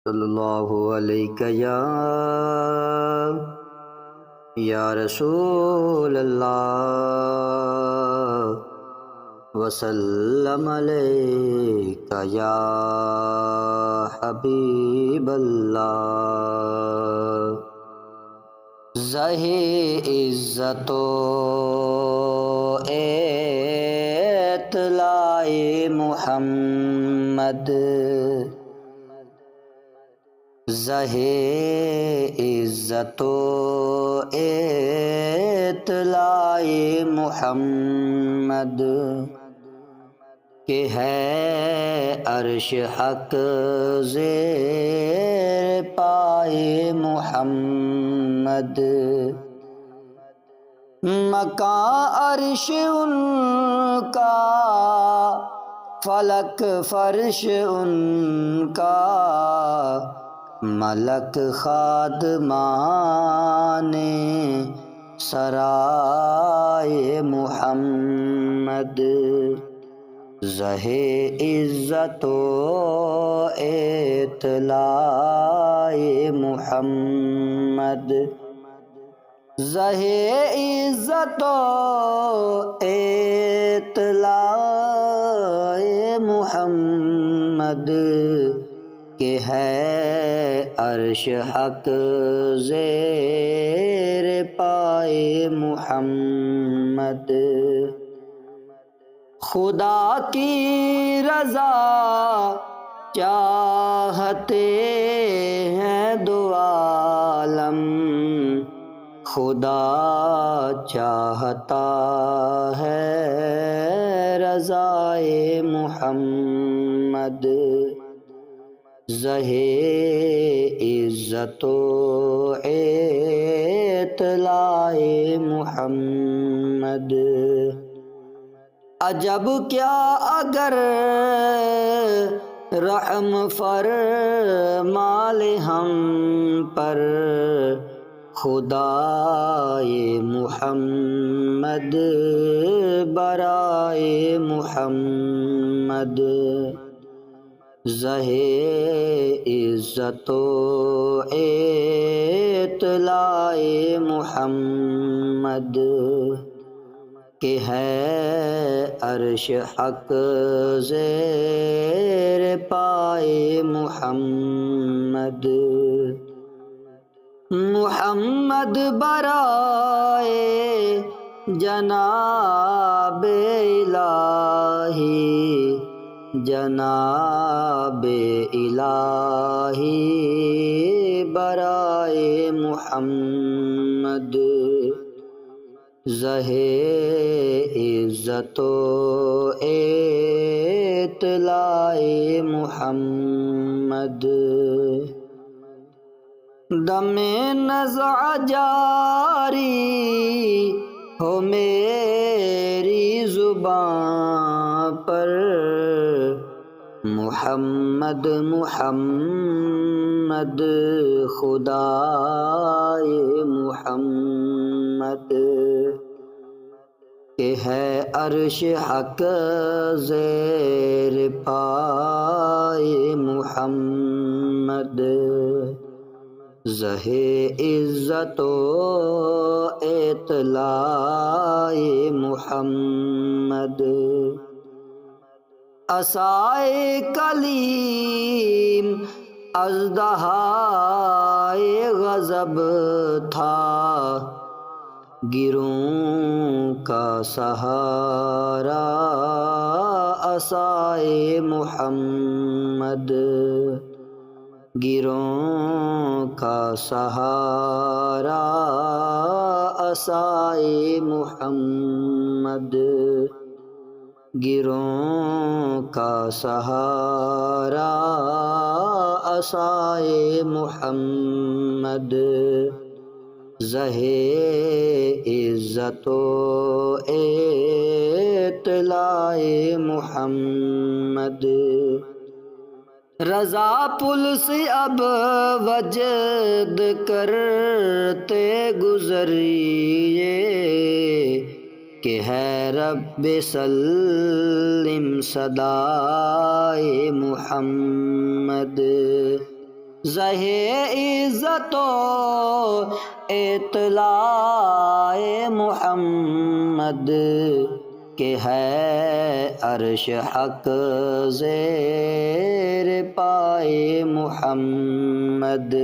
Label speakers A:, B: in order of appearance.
A: صلی اللہ علیہ یا رسول اللہ وسلم علیک یا حبیب اللہ۔ زہی عزت و اطلاع محمد، زہے عزت و اطلاع محمد، کہ ہے عرش حق زیر پائے محمد۔ مکان عرش ان کا، فلک فرش ان کا، ملک خادمان سرائے محمد۔ زہے عزت و اطلاع محمد، زہے عزت و اطلاع محمد، کہ ہے عرش حق زیر پائے محمد۔ خدا کی رضا چاہتے ہیں دو عالم، خدا چاہتا ہے رضائے محمد۔ زہے عزت و اطلاع محمد۔ عجب کیا اگر رحم فرما لے ہم پر خدائے محمد برائے محمد۔ زہے عزت و اطلاع محمد، کہ ہے عرش حق زیر پائے محمد۔ محمد برائے جناب الہی، جناب الہی برائے محمد۔ زہے عزت و اطلاع محمد۔ دم نزع جاری ہو میری زبان پر، محمد محمد خدائے محمد، کہ ہے عرش حق زیر پائے محمد۔ زہے عزت و اطلاع محمد۔ عصائے کلیم اژدہائے غضب تھا، گروں کا سہارا عصائے محمد۔ گروں کا سہارا عصائے محمد، گروں کا سہارا عصائے محمد۔ زہے عزت و اطلاع محمد۔ رضا پل سے اب وجد کرتے گزریے، کہ ہے رب سلم صدائے محمد۔ زہے عزت و اطلاع محمد کہ ہے عرش حق زیر پائے محمد.